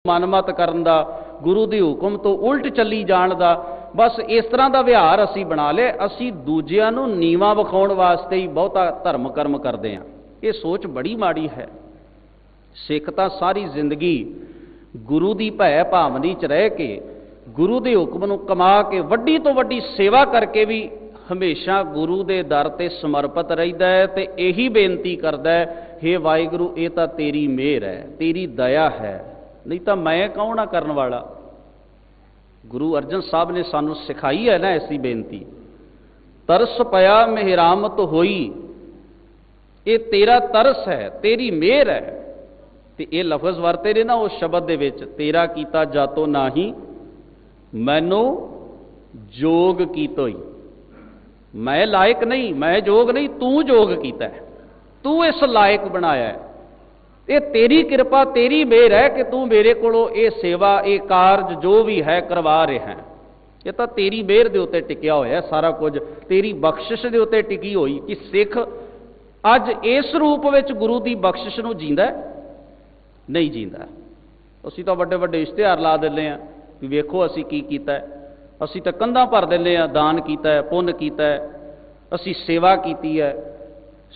मनमत करन दा, गुरु दी हुक्म तो उल्ट चली जाण दा, बस इस तरह का व्यवहार असी बना लिया। असी दूजिਆਂ ਨੂੰ नीवा विखाउण वास्ते ही बहुता धर्म कर्म करते हैं। ये सोच बड़ी माड़ी है। सिख तां सारी जिंदगी गुरु की भै भावनी च रह के गुरु के हुक्म नूं कमा के वड्डी तो वड्डी सेवा करके भी हमेशा गुरु के दर ते समर्पित रहिंदा है ते यही बेनती करदा है, हे वाहिगुरू ये तां तेरी मेहर है, तेरी दया है, नहीं तो मैं कौन आ करन वाला। गुरु अर्जन साहब ने सानू सिखाई है ना ऐसी बेनती, तरस पया मेहरामत होई, ये तेरा तरस है, तेरी मेहर है। तो ये लफज वरते ने ना उस शब्द दे विच, तेरा कीता जातो नाही मैनू जोग कीतो ही। मैं लायक नहीं, मैं जोग नहीं, तू जोग कीता है, तू इस लायक बनाया है। ये तेरी कृपा तेरी मेहर है कि तू मेरे कोलों ये सेवा ये कारज जो भी है करवा रहा है। ये तो तेरी मेहर के उत्ते टिकिया होया है सारा कुछ, तेरी बख्शिश के उत्ते टिकी हुई कि सिख अज इस रूप में गुरु की बख्शिश नूं जींदा नहीं जींदा। असीं तो वड्डे वड्डे इश्तिहार ला दिंदे हैं कि वेखो असीं की कीता है, असीं तो कंधां भर दिंदे हैं, दान कीता है, पुण्य कीता है, असीं सेवा कीती है।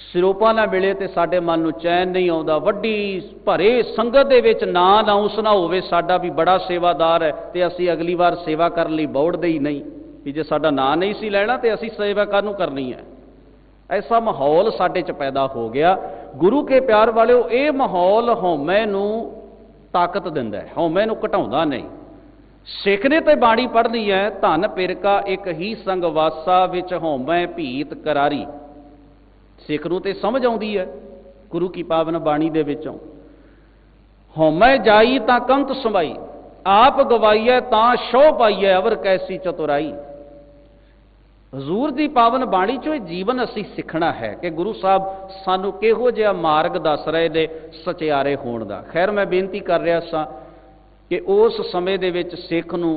सिरोपा ना मिले तो साडे मन नूं चैन नहीं आउंदा। वड्डी भरे संगत दे विच ना अनाउंस ना होवे साडा भी बड़ा सेवादार है तो असीं अगली बार सेवा करन लई बौड़दे ही नहीं कि जे साडा नां नहीं सी लैणा तो असीं सेवा काहनूं करनी है। ऐसा माहौल साडे च पैदा हो गया। गुरु के प्यार वालिओ ये माहौल हौमे नूं ताकत दिंदा है, हौमे नूं घटाउंदा नहीं। सिख ने तो बाणी पढ़नी है, धन पिरका एक ही संग वासा विच हौमे भीत करारी। सिख नूं ते समझ आउंदी है गुरु की पावन बाणी दे विचों, हौमै जाई तां कंत समाई, आप गवाईए तां शो पाईए अवर कैसी चतुराई। हजूर की पावन बाणी चो जीवन असी सीखना है कि गुरु साहब सानू किहो जिहा मार्ग दस रहे ने सचियारे होण दा। खैर मैं बेनती कर रहा सा कि उस समय दे विच सिख नूं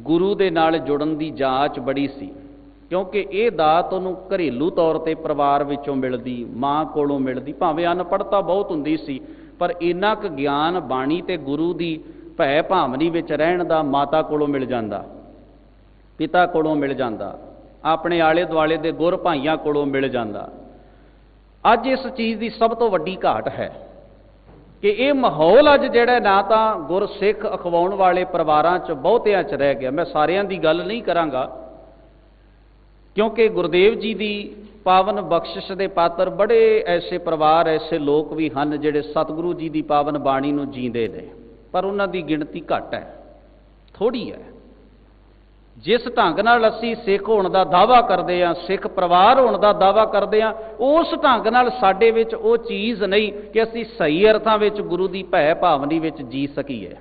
गुरु दे नाल जुड़न दी जांच बड़ी सी, क्योंकि ये दात उन्होंने घरेलू तौर पर परिवार विचों मिलती, माँ कोलों मिलती, भावें अनपढ़ता बहुत हुंदी सी पर इन्ना क ज्ञान बाणी ते गुरु की भै भावनी विच रहण दा माता कोलों मिल जांदा, पिता कोलों मिल जांदा, अपने आले दुआले दे गुर भाइयों कोलों मिल जांदा। अज इस चीज़ की सब तो वड्डी घाट है कि ये माहौल अज जिहड़ा ना तां गुर सिख अखवाउण वाले परिवारां च बहुतिआं च रह गया। मैं सारियां दी गल नहीं करांगा क्योंकि गुरुदेव जी की पावन बख्शिश के पात्र बड़े ऐसे परिवार ऐसे लोग भी हैं जिहड़े सतगुरु जी की पावन बाणी नूं जींदे ने, पर उन्हां दी गिणती घट है, थोड़ी है। जिस ढंग नाल असीं सिख होण दा दावा करते हैं, सिख परिवार होण दा दावा करते हैं, उस ढंग नाल साडे विच वो चीज़ नहीं कि असीं सही अर्थां विच गुरु की भै भावनी विच जी सकीए।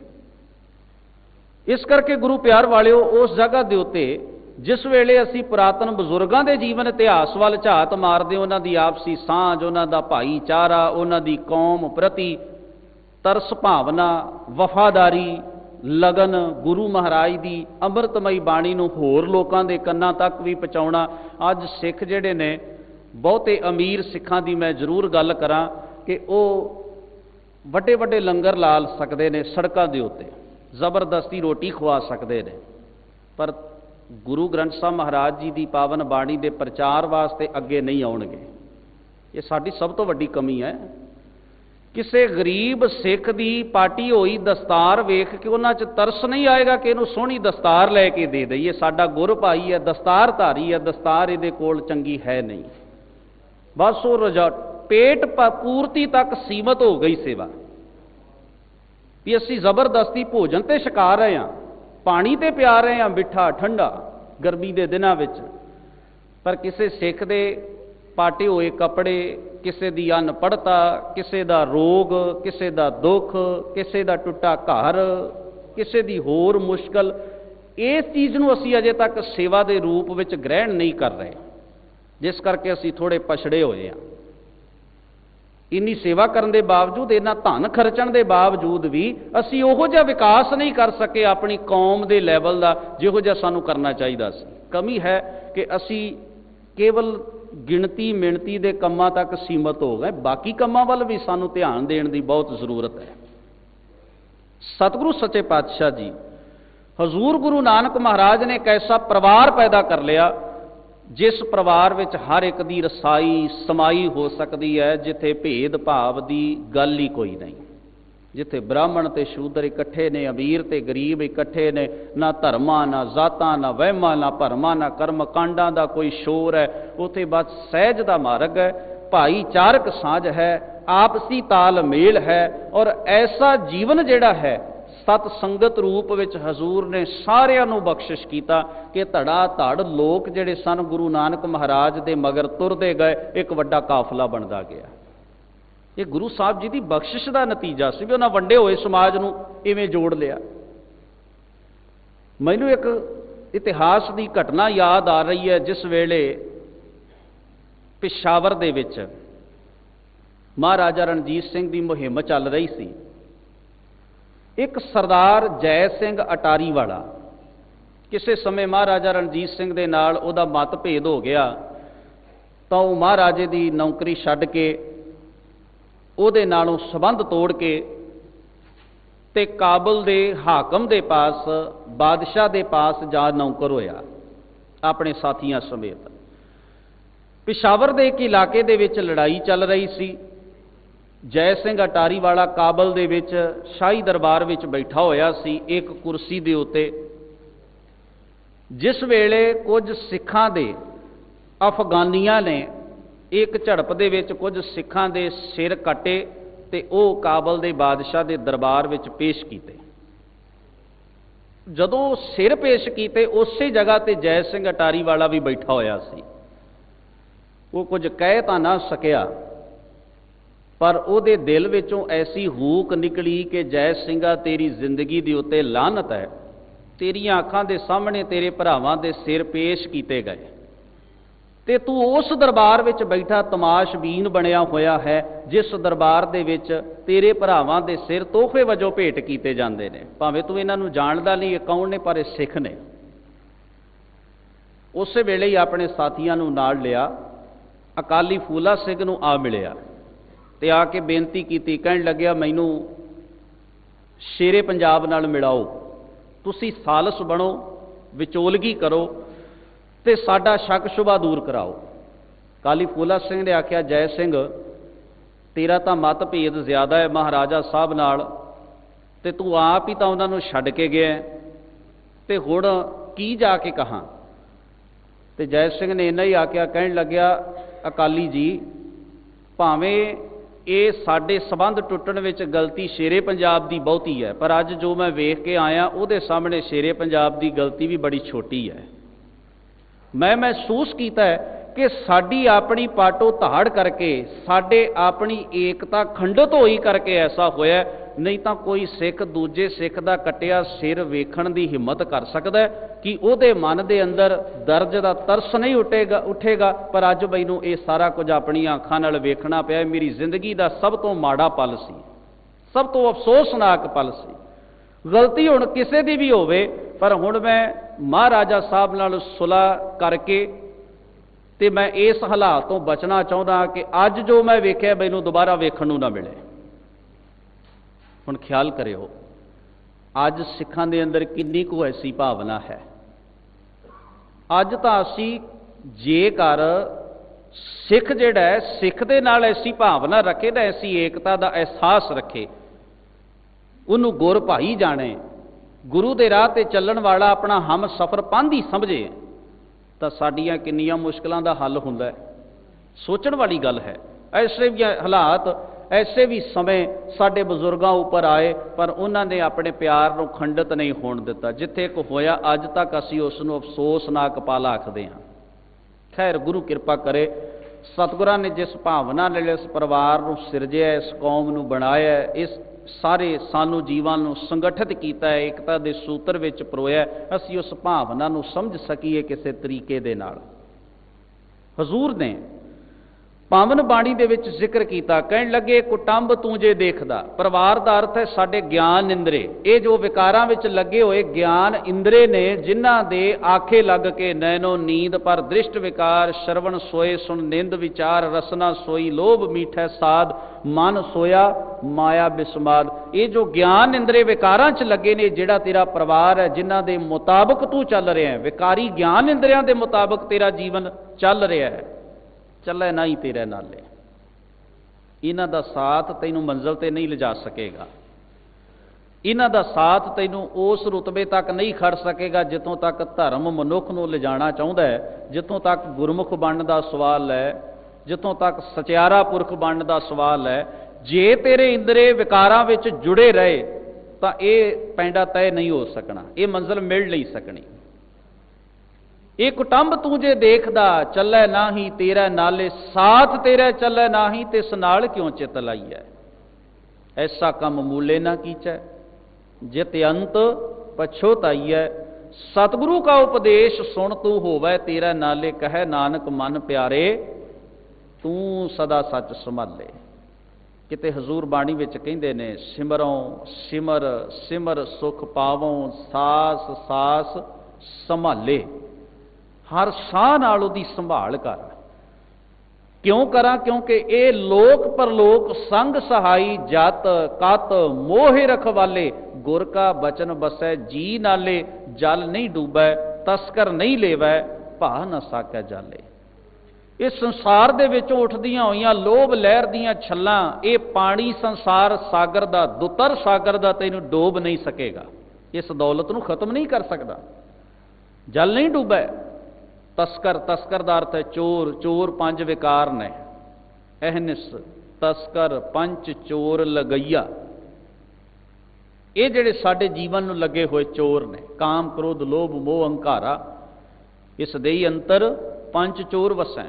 इस करके गुरु प्यार वालिओ उस जगह दे उत्ते जिस वेले असी पुरातन बजुर्गों के जीवन इतिहास वाल झात मारते, उन्हों की आपसी सांझ, उन्हों का भाईचारा, उन्हों की कौम प्रति तरस भावना, वफादारी, लगन, गुरु महाराज की अमृतमई बाणी नूं होर लोकां दे कन्नां तक भी पहुँचाउणा। अज सिख जिहड़े ने बहुते अमीर सिखां की मैं जरूर गल करां कि वो वड्डे वड्डे लंगर ला सकते हैं, सड़कों के उत्ते जबरदस्ती रोटी खुआ सकते हैं, पर गुरु ग्रंथ साहब महाराज जी की पावन बाणी के प्रचार वास्ते अगे नहीं आउणगे। ये साडी सब तो वड्डी कमी है। किसी गरीब सिख की पाटी हुई दस्तार वेख के उन्हां च तरस नहीं आएगा कि इहनूं सोहनी दस्तार लैके दे दईए, साडा गुर भाई है, दस्तार धारी है, दस्तार इहदे कोल चंगी है नहीं। बस वो रजा पेट पूर्ति तक सीमित हो गई सेवा भी असी जबरदस्ती भोजन ते छका रहे हैं, पानी ते पिया रहे हैं मिठा ठंडा गर्मी के दिनों में, पर किसी सिख दे पाटे हुए कपड़े, किसी की अनपढ़ता, किसी का रोग, किसी का दुख, किसी का टुटा घर, किसी की होर मुश्किल, इस चीज़ नूं असीं अजे तक सेवा के रूप में ग्रहण नहीं कर रहे, जिस करके असीं थोड़े पछड़े होए हैं। इन्नी सेवा करने के बावजूद, इन्ना धन खर्चण के बावजूद भी असी उहो जिहा विकास नहीं कर सके अपनी कौम के लैवल का जिहो जिहा सानू करना चाहिए सी। कमी है कि असी केवल गिणती मिणती के कामां तक सीमित हो गए, बाकी कामां वल भी सानू ध्यान देण दी बहुत जरूरत है। सतगुरु सच्चे पातशाह जी हजूर गुरु नानक महाराज ने एक ऐसा परिवार पैदा कर लिया जिस परिवार विच हर एक दी रसाई समाई हो सकती है, जिथे भेदभाव की गल ही कोई नहीं, जिथे ब्राह्मण ते शूद्र इकट्ठे ने, अमीर ते गरीब इकट्ठे ने, ना धर्मां ना जातां ना वहमां ना भरमां ना कर्म कांडां दा कोई शोर है, उथे बस सहज दा मार्ग है, भाईचारक साझ है, आपसी तालमेल है। और ऐसा जीवन जिहड़ा है सत संगत रूप विच हजूर ने सारियां नूं बख्शिश कीता कि धड़ा धड़ लोग जिहड़े सन गुरु नानक महाराज दे मगर तुरदे गए, एक वड्डा काफला बनदा गया। ये गुरु साहब जी की बख्शिश का नतीजा सी भी उन्होंने वंडे हुए समाज नूं इवें जोड़ लिया। मैनूं एक इतिहास की घटना याद आ रही है, जिस वेले पिशावर दे विच महाराजा रणजीत सिंह की मुहिम चल रही सी। एक सरदार जय सिंह अटारी वाला किसी समय महाराजा रणजीत सिंह दे नाल उहदा मतभेद हो गया, तो वह महाराजे की नौकरी छड्ड के ਉਹਦੇ ਨਾਲੋਂ संबंध तोड़ के ते काबुल दे हाकम दे पास बादशाह दे पास जा नौकर होया अपने साथियों समेत। पिशावर दे एक इलाके दे विच लड़ाई चल रही सी। जय सिंह अटारी वाला काबुल दे विच शाही दरबार विच बैठा होया सी एक कुर्सी दे उत्ते। जिस वेले कुछ सिखां दे अफगानियां ने एक झड़प दे विच कुछ सिखां दे सिर कटे ते ओह काबुल दे बादशाह दे दरबार विच पेश कीते। जदों सिर पेश कीते उस जगह ते जय सिंह अटारी वाला भी बैठा होया सी। वो कुछ कह तां ना सकिया, पर उहदे दिल विचों ऐसी हूक निकली कि जय सिंघा तेरी जिंदगी दे उत्ते लानत है, तेरियां अखां दे सामने तेरे भरावां दे सिर पेश कीते गए ते तू उस दरबार विच बैठा तमाशबीन बनिया होया है जिस दरबार दे विच तेरे भरावां दे सिर तोहफे वजों भेंट कीते जांदे ने। भावें तू इन्हां नूं जाणदा नहीं ये कौन ने, पर ये सिख ने। उस वेले ही अपने साथियां नूं नाल लिया, अकाली फूला सिंह नूं आ मिलिया ते आके बेनती कीती। कहण लग्या मैनूं शेरे पंजाब नाल मिलाओ, तुसीं सालस बनो, विचोलगी करो ते साडा शक शुबा दूर कराओ। काली फूला सिंह ने आख्या जय सिंह तेरा तो मतभेद ज़्यादा है महाराजा साहब नाल, ते तू आप ही तो उन्होंने छड्ड के गया ते हुण की जाके कहां। ते जय सिंह ने इन्ना ही आख्या, कहण लग्या अकाली जी भावें ये साडे संबंध टुटण विच गलती शेरे पंजाब की बहुती है, पर अज जो मैं वेख के आया उहदे सामने शेरे पंजाब की गलती भी बड़ी छोटी है। मैं महसूस किया है कि साडी अपनी पाटो धाड़ करके साडे अपनी एकता खंडित होई करके ऐसा होया, नहीं तो कोई सिख दूजे सिख दा कटिया सिर वेखण दी हिम्मत कर सकदा है कि उहदे मन दे अंदर दर्ज दा तरस नहीं उठेगा। पर अज मैनूं ये सारा कुछ अपनी अखां नाल वेखना पिया। मेरी जिंदगी दा सब तो माड़ा पल सी, सब तो अफसोसनाक पल सी। गलती हुण किसी दी भी होवे, पर हुण मैं महाराजा साहब नाल सुलह करके ते मैं इस हालात तो बचना चाहुंदा कि अज जो मैं वेख्या मैनूं दोबारा वेखण नूं ना मिले। हुण ख्याल करियो अज सिखां दे अंदर किन्नी को ऐसी भावना है। अज तां असीं जेकर सिख जिहड़ा है सिख दे नाल ऐसी भावना रखे ना, ऐसी एकता दा एहसास रखे, उन्होंने गुर भाई जाने, गुरु दे राह ते चलण वाला अपना हम सफ़र पांधी समझे, तो साडियां किन्नियां मुश्किलों का हल हुंदा है। सोचण वाली गल है। ऐसे भी हालात ऐसे भी समय साडे बजुर्गों उपर आए, पर उन्होंने अपने प्यार को खंडित नहीं होण दिता। जिथे को होया अज तक असीं उस नूं अफसोसनाक पल आखदे हां। खैर गुरु किरपा करे, सतगुरां ने जिस भावना नाल इस परिवार नूं सिरजिया, इस कौम नूं बनाया, इस सारे सानू जीवां नूं संगठित किया है, एकता दे सूत्र विच परोया, असीं उस भावना नूं समझ सकीए किसी तरीके दे नाल। हजूर ने पावन बाणी दे विच जिक्र कीता, कहण लगे कुटुंब तू जे देखदा। परिवार का अर्थ है साडे ज्ञान इंद्रे। ये जो विकारां विच लगे हुए ज्ञान इंद्रे ने, जिन्हां दे आखे लग के नैनो नींद पर दृष्ट विकार, श्रवण सोए सुन निंद विचार, रसना सोई लोभ मीठै साध, मन सोया माया बिस्माद। ये जो ज्ञान इंद्रे विकारां च लगे ने, जिहड़ा तेरा परिवार है, जिन्हां दे मुताबक तू चल रहा है, विकारी ज्ञान इंद्रियां दे मुताबक तेरा जीवन चल रहा है, चले ना ही तेरे नाले, इन्हां दा साथ तैनूं मंजिल ते नहीं लिजा सकेगा। इन्हां दा साथ तैनूं उस रुतबे तक नहीं खड़ सकेगा जितों तक धर्म मनुख नूं लिजाना चाहुंदा है, जितों तक गुरमुख बनने का सवाल है, जितों तक सचियारा पुरख बनने का सवाल है। जे तेरे इंद्रे विकारां विच जुड़े रहे तो यह पैंडा तय नहीं हो सकना, ये मंजिल मिल नहीं सकनी। ये कुटुंब तू जे देखदा, चलै नाही तेरा नाले, साथ तेरा चलै नाही, तिस नाल क्यों चित लाइयै। ऐसा कम मूले ना कीचै, जित अंत पछोताइयै। सतगुरु का उपदेश सुन तू होवै तेरा नाले, कहे नानक मन प्यारे तू सदा सच संभाले। किते हजूर बाणी विच कहिंदे ने, सिमरों सिमर सिमर सुख पावों, सास सास संभाले। हर साह नाल उहदी संभाल कर। क्यों करा? क्योंकि ये लोक परलोक संग सहाई, जत कत मोहे रखवाले, गुर का बचन बसै जी नाले, जल नहीं डूबै तस्कर नहीं लेवै, भा न साकै जाले। इस संसार दे विचों उठदियां होईयां लोभ लहर दियां छल्लां, ये पानी संसार सागर दा, दुतर सागर दा तैनूं डोब नहीं सकेगा, इस दौलत नूं खत्म नहीं कर सकदा, जल नहीं डूबै। तस्कर, तस्कर का अर्थ है चोर, चोर पंज विकार ने, अहनिस तस्कर पंच चोर लगैया। ये जिहड़े साडे जीवन नूं लगे हुए चोर ने, काम क्रोध लोभ मोह अंकारा, इस दे ही अंतर पंच चोर वसै।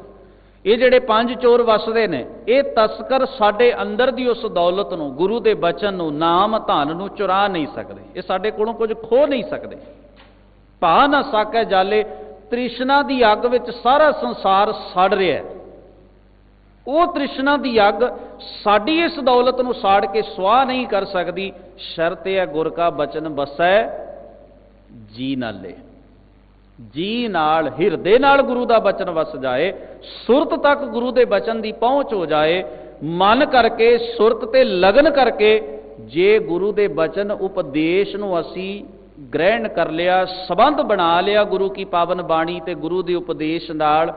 ये जिहड़े पंज चोर वसदे ने, ये तस्कर साडे अंदर दी उस दौलत नूं, गुरु दे बचन नूं, नाम धन नूं चुरा नहीं सकदे, ये साडे कोलों कुछ खो नहीं सकदे। भा ना साकै जाले, तृष्णा की अग विच सारा संसार सड़ रहा है, वो तृष्णा की अग साडी इस दौलत नूं साड़ के सुआह नहीं कर सकती। शर्त है गुर का बचन बसै जी नाले, जी नाल हिरदे नाल गुरु का बचन वस जाए, सुरत तक गुरु के बचन की पहुँच हो जाए, मन करके सुरत ते लगन करके जे गुरु के बचन उपदेश नूं असी ग्रहण कर लिया, संबंध बना लिया गुरु की पावन बाणी ते गुरु के उपदेश नाल,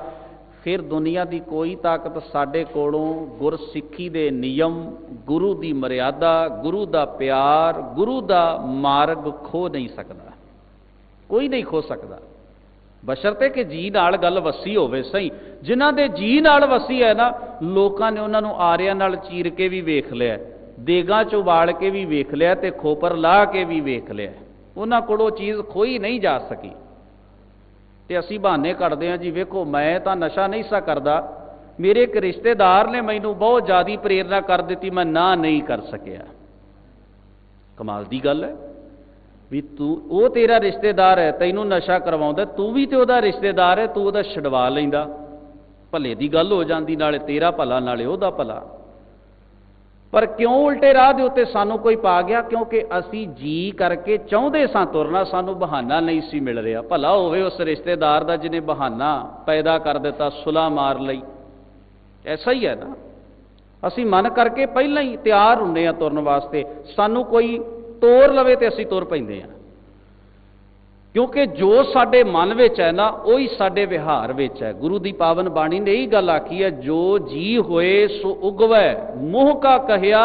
फिर दुनिया की कोई ताकत साडे कोलों गुरसिੱਖੀ दे नियम, गुरु की मर्यादा, गुरु का प्यार, गुरु का मार्ग खो नहीं सकता, कोई नहीं खो सकता। बशर्ते कि जी नाल गल वसी होवे सही। जिन्हां दे जी नाल वसी है ना, लोकां ने उन्हां नूं आरियां नाल चीर के भी वेख लिया, देगां चों वाल के भी वेख लिया ते खोपर ला के भी वेख लिया, उन्हां कोलों चीज़ खोई नहीं जा सकी। ते असीं बहाने कढदे हां, जी वेखो मैं तां नशा नहीं सा करदा, मेरे एक रिश्तेदार ने मैनूं बहुत ज़्यादा प्रेरणा कर दी, मैं ना नहीं कर सकिया। कमाल दी गल है भी तू, वो तेरा रिश्तेदार है, तैनूं नशा करवाउंदा, तू भी तो उहदा रिश्तेदार है, तू उहदा छडवा लैंदा, भले दी गल हो जाती, नाले तेरा भला नाले उहदा भला। पर क्यों उल्टे राह दे उत्ते सानू कोई पा गया? क्योंकि असी जी करके चाहुंदे सां तुरना, सानू बहाना नहीं सी मिल रहा। भला होवे उस रिश्तेदार दा जिन्हें बहाना पैदा कर दिता, सुलह मार लई। ऐसा ही है ना, असी मन करके पहला ही तैयार हुंदे आ तुरन वास्ते, सानू कोई तोड़ लवे तो असी तुर पैंदे आ, क्योंकि जो साडे मन विच है ना, वही साडे विहार विच है। गुरु की पावन बाणी ने यही गल आखी है, जो जी होए सो उगवै, मुँह का कहिया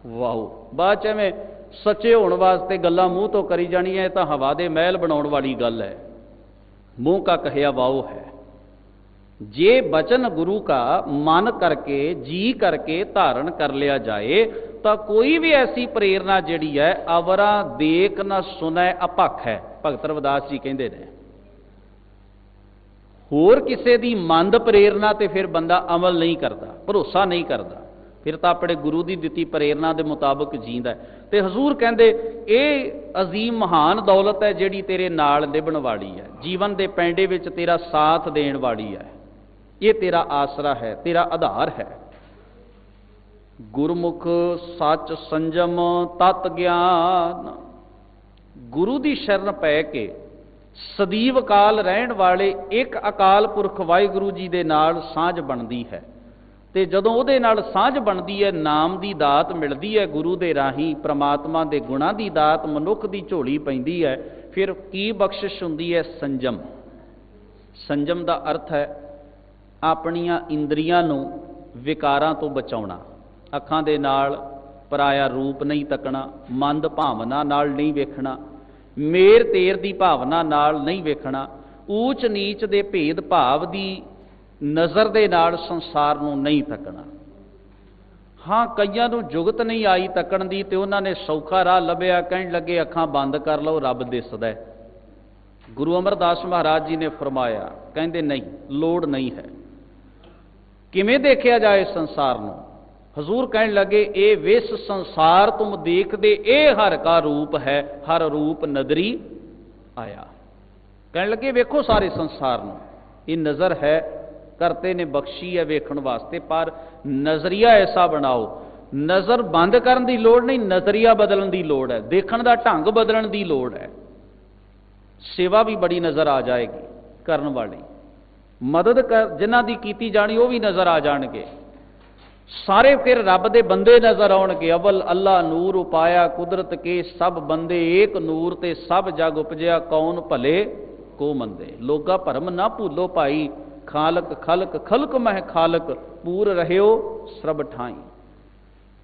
वाहू। बाद में सच्चे होने वास्ते गल्लां मूँह तो करी जानियां, ये तां हवा दे महल बनाउण वाली गल है। मुँह का कहिया वाहू है। जे बचन गुरु का मन करके जी करके धारण कर लिया जाए, तो कोई भी ऐसी प्रेरणा जिहड़ी है, अवरा देख न सुनै अपख है। भगत रविदास जी कहते हैं, होर किसी की मंद प्रेरणा ते फिर बंदा अमल नहीं करता, भरोसा नहीं करता, फिर तो अपने गुरु की दी प्रेरणा के मुताबिक जींदा है। तो हजूर कहते ये अजीम महान दौलत है जिहड़ी तेरे नाल निभण वाली है, जीवन के पैंडे विच तेरा साथ देण वाली है। ये तेरा आसरा है, तेरा आधार है। गुरमुख सच संजम तत ज्ञान, गुरु की शरण पै के सदीव काल रहन वाले एक अकाल पुरख वाहिगुरू जी दे नाल सांझ बनती है। तो जदों उहदे नाल सांझ बनती है, नाम की दात मिलती है गुरु दे राही, परमात्मा के गुणां की दात मनुख की झोली पैंदी है, फिर की बख्शिश हुंदी है? संजम। संजम का अर्थ है अपनियां इंद्रियां नूं विकारां तो बचाउणा, अखां दे नाल पराया रूप नहीं तकना, मंद भावना नाल नहीं वेखना, मेर तेर की भावना नाल नहीं वेखना, ऊच नीच दे भेद भाव की नज़र दे नाल संसार नूं नहीं तकना। हाँ, कईयां नूं जुगत नहीं आई तकण दी, ते उन्हां ने सौखा राह लभ्या, कहण लगे अखां बंद कर लो रब दिसदा है। गुरु अमरदास महाराज जी ने फरमाया, कहंदे नहीं, लोड़ नहीं है। किवें देखिया जाए संसार नूं? हजूर कहण लगे, ए विस संसार तुम देखदे, ए हर का रूप है, हर रूप नदरी आया। कहण लगे वेखो सारे संसार नूं, ये नज़र है, करते ने बख्शी है वेखण वास्ते, पर नज़रिया ऐसा बनाओ। नज़र बंद करन दी लोड़ नहीं, नज़रिया बदलण दी लोड़ है, देखण दा ढंग बदलण दी लोड़ है। सेवा भी बड़ी नज़र आ जाएगी करन वाली, मदद कर जिन्हां दी कीती जानी वो भी नज़र आ जाणगे, सारे फिर रब दे बंदे नज़र आउणगे। अवल अल्लाह नूर उपाया कुदरत के, सब बंदे एक नूर ते सब जग उपजया, कौन भले को मंदे। लोगा भरम ना भूलो भाई, खालक खलक खलक मह खालक, पूर रहियो सरब ठाई।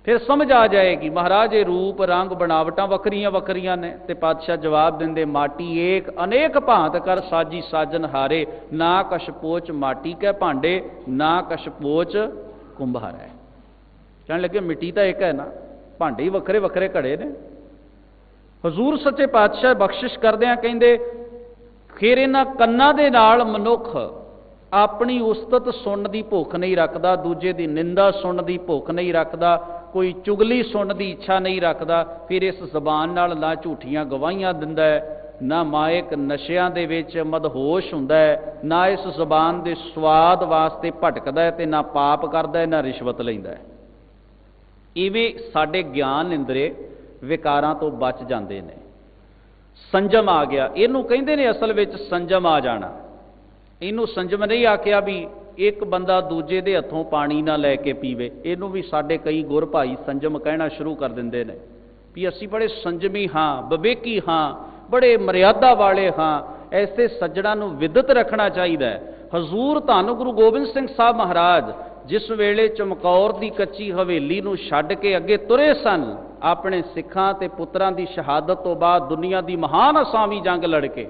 फिर समझ आ जाएगी महाराज ये रूप रंग बनावटां वखरियां वखरियां ने। ते पातशाह जवाब देंदे, माटी एक अनेक भांत कर साजी साजन हारे, ना कछ पोच माटी कै भांडे, ना कछ पोच कुंभार है। कहने लगे मिट्टी तो एक है ना, भांडे ही वखरे वखरे घड़े ने। हजूर सच्चे पातशाह बख्शिश करदे कहंदे, फिर इन्हां कन्नां दे नाल मनुख अपनी उस्तत सुनने की भुख नहीं रखता, दूजे की निंदा सुनने की भुख नहीं रखता, कोई चुगली सुनने की इच्छा नहीं रखता। फिर इस जबान नाल ना झूठियां गवाहियां दिंदा है, ना मायक नशियां दे विच मदहोश हुंदा है, ना इस जबान के स्वाद वास्ते भटकदा है, ते ना पाप करदा है, ना रिश्वत लैंदा है। इवें साडे ज्ञान इंद्रे विकारां तो बच जांदे ने। संजम आ गया, इहनूं कहिंदे ने असल विच संजम आ जाना। इनू संजम नहीं आख्या भी एक बंदा दूजे दे हथों पानी ना लैके पीवे, इनू भी साडे कई गुर भाई संजम कहना शुरू कर देंदे ने भी असी बड़े संजमी हाँ, विवेकी हाँ, बड़े मर्यादा वाले हाँ। ऐसे सज्जणा नूं विदत रखना चाहिए। हजूर धन गुरु गोबिंद सिंह साहब महाराज जिस वेले चमकौर की कच्ची हवेली नूं छड्ड के अगे तुरे सन, अपने सिखां ते पुत्रां की शहादत तो बाद दुनिया की महान असावी जंग लड़के,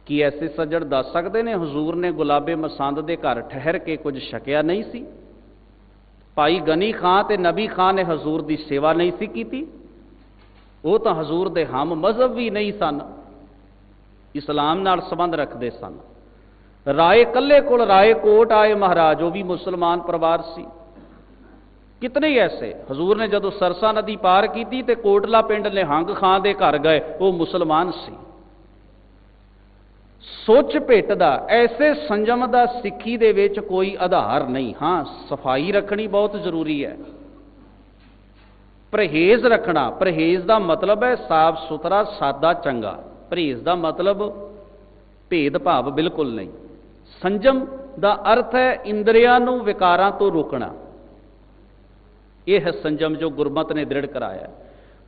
कि ऐसे सज्जण दस सकते हैं हजूर ने गुलाबे मसंद के घर ठहर के कुछ छकिया नहीं सी? भाई गनी खां ते नबी खां ने हजूर की सेवा नहीं सी कीती? वो तो हजूर दे हम मजहब भी नहीं सन, इस्लाम नाल संबंध रखते सन। राय कल्ले कोल राय कोट आए महाराज, वो भी मुसलमान परिवार सी। कितने ही ऐसे हजूर ने जदों सरसा नदी पार की ते कोटला पिंड निहंग खां दे घर गए, वो मुसलमान सी। सोच भेटदा ऐसे संजम का सिक्खी दे विच कोई आधार नहीं। हाँ, सफाई रखनी बहुत जरूरी है, परहेज रखना। परहेज का मतलब है साफ सुथरा सादा चंगा, परहेज का मतलब भेदभाव बिल्कुल नहीं। संजम का अर्थ है इंद्रियां नूं विकारां तो रोकना, यह है संजम जो गुरमत ने दृढ़ कराया।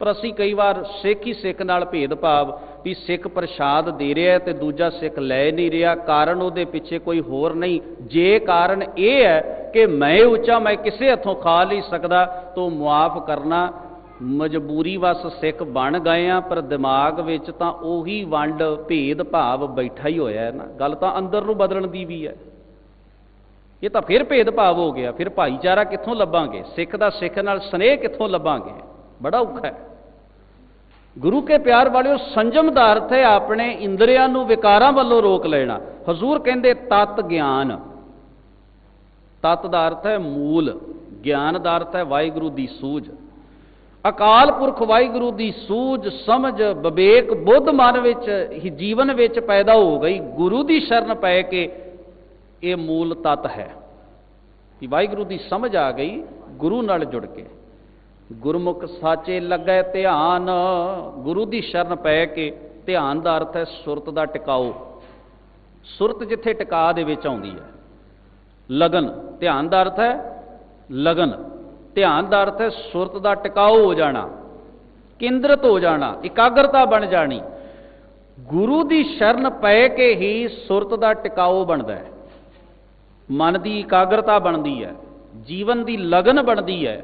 पर असी कई बार सिख ही सिख नाल भेदभाव भी सिख प्रसाद दे रहा है तो दूजा सिख लै नहीं रहा, कारण उहदे पिछे कोई होर नहीं। जे कारण यह है कि मैं उच्चा मैं किसी हथों खा नहीं सकता, तो मुआफ करना मजबूरी वस सिख बन गए हैं, पर दिमाग विच तां उही वंड भेदभाव बैठा ही होया है ना। गल तां अंदर नूं बदलण दी भी है, ये तो फिर भेदभाव हो गया। फिर भाईचारा कित्थों लभांगे? सिख दा सिख नाल स्नेह कित्थों लभांगे? बड़ा औखा है। गुरु के प्यार वाले संजम का अर्थ है अपने इंद्रियां नूं विकारां वल्लों रोक लेना। हजूर कहंदे तत ज्ञान, तत का अर्थ है मूल, ज्ञान का अर्थ है वाहिगुरू की सूझ। अकाल पुरख वाहिगुरू की सूझ समझ विवेक बुद्ध मन विच ही जीवन विच पैदा हो गई। गुरु की शरण पै के ये मूल तत्त है कि वाहिगुरू की समझ आ गई गुरु नाल जुड़ के। गुरमुख साचे लगे ध्यान, गुरु की शरण पै के। ध्यान का अर्थ है सुरत का टिकाओ। सुरत जिथे टिका दे विच आउंदी है। लगन, ध्यान का अर्थ है लगन, ध्यान का अर्थ है सुरत का टिकाओ हो जाना, केंद्रित हो जाना, एकाग्रता बन जानी। गुरु की शरण पै के ही सुरत का टिकाओ बनता है, मन की एकाग्रता बनती है, जीवन की लगन बनती है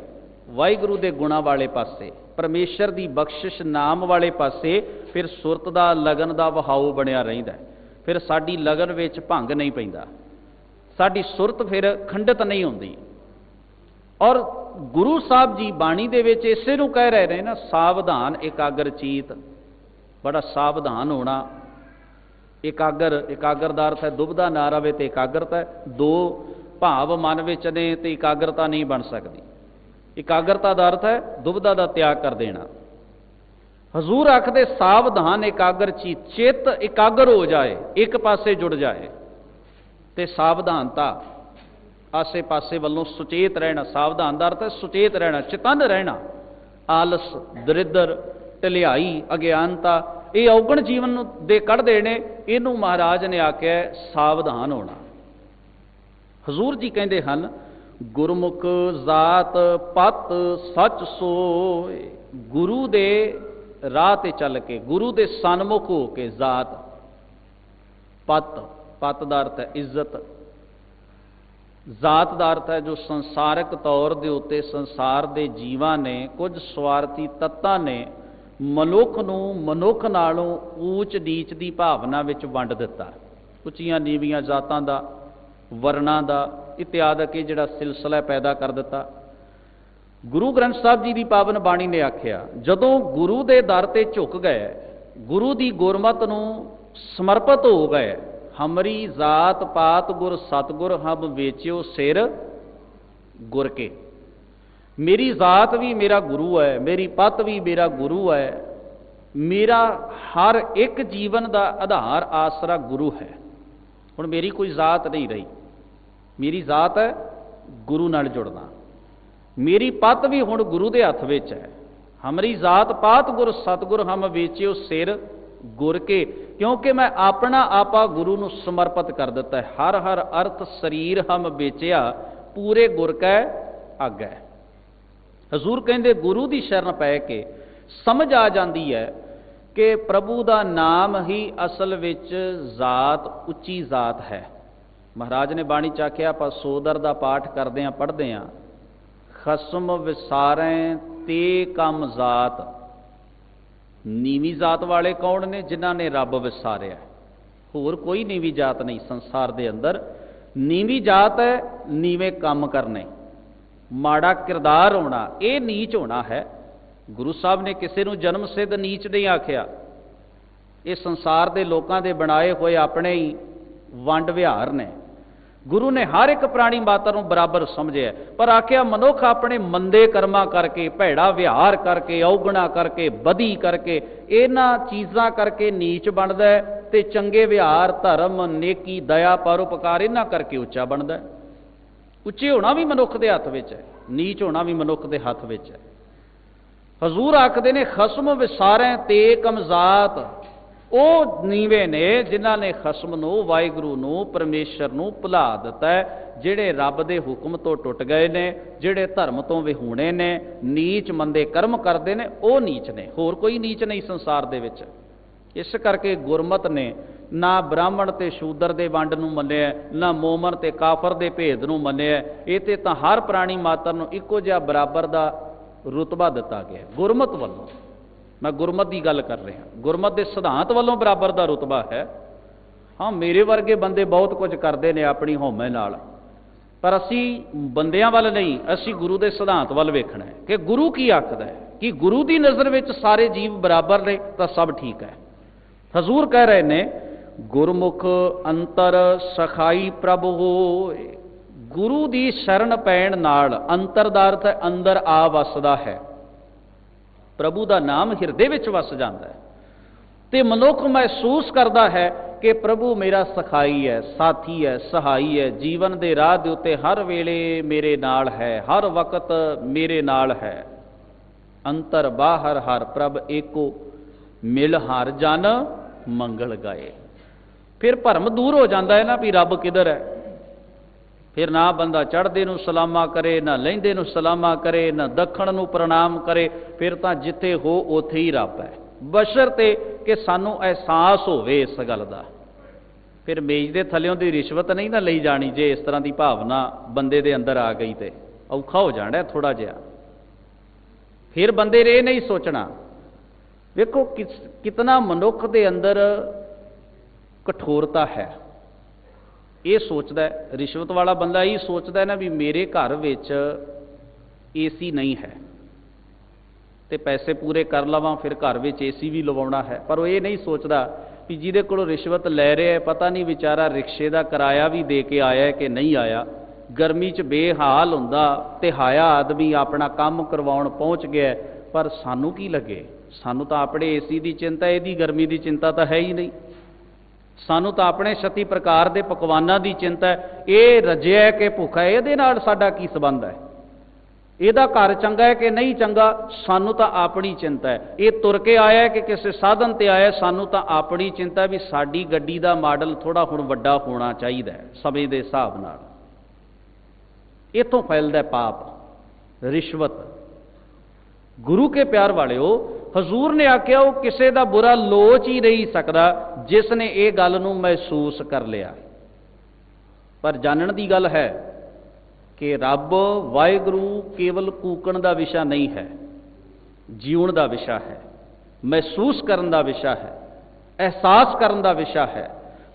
वाहिगुरू के गुणा वाले पासे, परमेश्वर की बख्शिश नाम वाले पासे। फिर सुरत का लगन का वहाव बनया रहिंदा है। फिर साडी लगन विच भंग नहीं पैंदा, साडी सुरत फिर खंडित नहीं होंदी। और गुरु साहब जी बाणी दे विच इसे नूं कह रहे हैं ना, सावधान एकाग्र चीत, बड़ा सावधान होना। एकाग्र का अर्थ है दुबदा ना रहे तो एकाग्रता है। दो भाव मन विच ने तो एकाग्रता नहीं बन सकती। एकाग्रता का अर्थ है दुबदा का त्याग कर देना। हजूर आखदे सावधान एकाग्र चीत, चित एकाग्र हो जाए, एक पासे जुड़ जाए तो सावधानता, आसे पासे वालों सुचेत रहना। सावधान का अर्थ है सुचेत रहना, चेतन रहना। आलस, दरिद्र, ढलियाई, अज्ञानता, ये अवगण जीवन दे कढ़ देने, इनू महाराज ने आख्या सावधान होना। हजूर जी कहते हैं गुरमुख जात पत सच सोए। गुरु दे राह ते चल के, गुरु दे सन्मुख हो के, जात पत, पत का अर्थ है इज्जत, जात का अर्थ है जो संसारक तौर के उत्ते संसार के जीवां ने, कुछ स्वार्थी तत्तां ने मनुख नूं मनुख नालों ऊच नीच की भावना विच वंड दिता। उच्चियां नीवियां जातां दा, वर्णां दा इत्यादि ये जिहड़ा सिलसिला पैदा कर दिता। गुरु ग्रंथ साहब जी की पावन बाणी ने आख्या जदों गुरु के दर ते झुक गए, गुरु की गुरमत नूं समर्पित हो गए, हमरी जात पात गुर सतगुर हम वेचियो सिर गुर के। मेरी जात भी मेरा गुरु है, मेरी पत भी मेरा गुरु है, मेरा हर एक जीवन का आधार आसरा गुरु है। हुण मेरी कोई जात नहीं रही, मेरी जात है गुरु नाल जुड़ना। मेरी पत भी हुण गुरु के हथ विच है। हमारी जात पात गुर सतगुर हम वेचियो सिर गुर के, क्योंकि मैं अपना आपा गुरु नूं समर्पित कर दिता है। हर हर अर्थ शरीर हम बेचिया, पूरे गुर कै आगै। हजूर कहते गुरु की शरण पै के समझ आ जाती है कि प्रभु का नाम ही असल विच जात, उच्ची जात है। महाराज ने बाणी च आख्या, आप सोदर का पाठ करते हैं, पढ़ते हैं, खसम विसारें ते कम जात। नीवी जात वाले कौन ने? जिन्हां ने रब विसारिया। होर कोई नीवी जात नहीं संसार दे अंदर। नीवी जात है नीवे काम करने, माड़ा किरदार होना, ये नीच होना है। गुरु साहब ने किसी नूं जन्म सिद्ध नीच नहीं आख्या। ये संसार के लोगों के बनाए हुए अपने ही वंड विहार ने। गुरु ने हर एक प्राणी मात्र को बराबर समझे, पर आख्या मनुख अपने मंदे कर्मा करके, भैड़ा विहार करके, अवगुणा करके, बदी करके, इन्हां चीज़ां करके नीच बनता है, तो चंगे विहार, धर्म, नेकी, दया, परोपकार इन्हां करके उच्चा बनता है। उच्चे होना भी मनुख के हथ विच है, नीच होना भी मनुख के हथ विच है। हजूर आखदे ने खसम विसारें ते कमजात। वो नीवे ने जिन्हां ने खसम नूं, वाहिगुरू नूं, परमेश्वर नूं भुला दिता है, जिहड़े रब दे हुक्म तो टुट गए ने, जिहड़े धर्म तो विहूणे ने, नीच मंदे कर्म करते हैं, वो नीच ने। होर कोई नीच नहीं संसार दे विच। इस करके गुरमत ने ना ब्राह्मण ते शूदर दे वंड नूं मन्निया, ना मोमन ते काफर दे भेद नूं मन्निया। इह तां हर प्राणी मात्र नूं इक्को जिहा बराबर दा रुतबा दिता गया गुरमत वालों। मैं गुरमत की गल कर रहा, गुरमत के सिद्धांत वालों बराबर का रुतबा है। हाँ, मेरे वर्गे बंदे बहुत कुछ करते हैं अपनी हौमे नाल, पर असी बंदियां वाल नहीं, असी गुरु के सिद्धांत वाल वेखना है कि गुरु की आखदा है कि गुरु की नज़र में सारे जीव बराबर ने, तो सब ठीक है। हजूर कह रहे ने गुरमुख अंतर सखाई प्रभ होए। गुरु की शरण पैण नाल अंतर दा अर्थ है अंदर आ वसदा है। प्रभु का नाम हिरदे विच वस जाता है, तो मनुख महसूस करता है कि प्रभु मेरा सखाई है, साथी है, सहाई है, जीवन के राह के उत्ते हर वेले मेरे नाल है, हर वक्त मेरे नाल है। अंतर बाहर हर प्रभ एको, मिल हर जन मंगल गाए। फिर भरम दूर हो जाता है ना भी रब किधर है। फिर ना बंदा चढ़दे नूं सलामा करे, ना लहिंदे नूं सलामा करे, ना दखण नूं प्रणाम करे। फिर तो जिथे हो उथे ही रब है, बशरते कि सानू एहसास होवे इस गल दा। फिर मेज दे थल्लों दी रिश्वत नहीं ना लई जानी। जे इस तरह की भावना बंदे दे अंदर आ गई तो औखा हो जाना है थोड़ा जिहा। फिर बंदे ने नहीं सोचना। देखो कितना मनुख दे अंदर कठोरता है। ये सोचता है, रिश्वत वाला बंदा ये सोचता है ना भी मेरे घर विच एसी नहीं है तो पैसे पूरे कर लवां, फिर घर विच एसी भी लवाउणा है। पर वो ये नहीं सोचता भी जिहदे कोलों रिश्वत लै रहा है पता नहीं बेचारा रिक्शे का किराया भी दे के आया है कि नहीं आया। गर्मी च बेहाल हुंदा ते हाया आदमी अपना काम करवाउण पहुँच गया, पर सानू की लगे। सानू तो अपने एसी की चिंता, यदी गर्मी की चिंता तो है ही नहीं। सानू तो अपने 36 प्रकार के पकवाना की चिंता है। ये रजिया कि भुखा है, ये साडा की संबंध है। ਇਹਦਾ घर चंगा है कि नहीं चंगा, सानू तो अपनी चिंता है। ये तुर के आया है कि किसी साधन ते आया, सानू तो अपनी चिंता भी साडी गड्डी का मॉडल थोड़ा हुण वड्डा होना चाहिए समय के हिसाब नाल। इतों फैलदा है पाप, रिश्वत। गुरु के प्यार वालिओ, हजूर ने आख्या वो किसी का बुरा लोच ही नहीं सकता जिसने ये गल नूं महसूस कर लिया। पर जानन की गल है कि रब वाहिगुरू केवल कूकण का विषय नहीं है, जीवन का विषय है, महसूस करने का विषय है, एहसास करने का विषय है।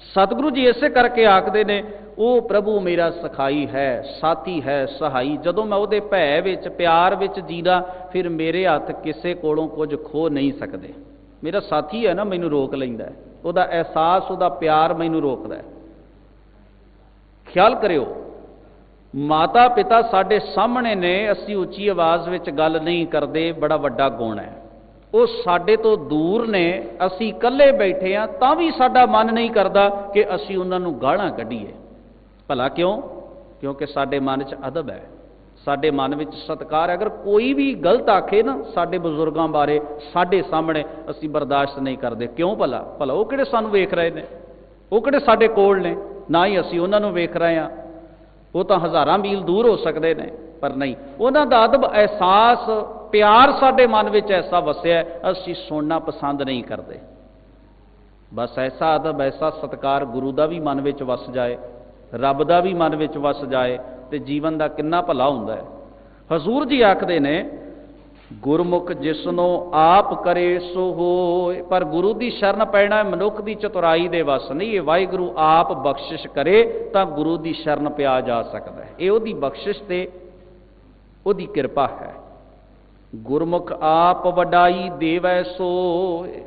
सतगुरु जी इसे करके आखते ने वो प्रभु मेरा सखाई है, साथी है, सहाई। जदों मैं उहदे भै विच प्यार विच जीना, फिर मेरे हथ किसी कोलों कुछ खो नहीं सकते। मेरा साथी है ना, मैनू रोक लैंदा है, उहदा एहसास, उहदा प्यार मैनू रोकदा है। ख्याल करियो, माता पिता साडे सामने ने, असी उच्ची आवाज़ विच गल नहीं करते, बड़ा वड्डा गुण है। वो साडे तो दूर ने, असी कल्ले बैठे हाँ तां भी साडा मन नहीं करता कि असी उन्हां नूं गालां कढीए। भला क्यों? क्योंकि साडे मन च अदब है, साडे मन विच सत्कार है। अगर कोई भी गलत आखे ना साडे बजुर्गों बारे साडे सामने, असी बर्दाश्त नहीं करते। क्यों भला? भला वो किहड़े सानूं वेख रहे ने, वो किहड़े साडे कोल ने, ना ही असी उन्हां नूं वेख रहे हैं। वो तो हज़ारां मील दूर हो सकते हैं, पर नहीं, उन्हां दा अदब, एहसास, प्यार साडे मन विच ऐसा वसिया, असी सुनना पसंद नहीं करते। बस ऐसा अदब, ऐसा सत्कार गुरु का भी मन विच वस जाए, रब का भी मन विच वस जाए, तो जीवन का कितना भला हुंदा है। हजूर जी आखदे ने, गुरमुख जिसनों आप करे सो होए। पर गुरु की शरण पैना मनुख की चतुराई दे वस नहीं। ये वाहिगुरू आप बख्शिश करे तो गुरु की शरण पिया जा सकता है। ये उहदी बख्शिश ते उहदी किरपा है। गुरमुख आप वडाई देवै सोए।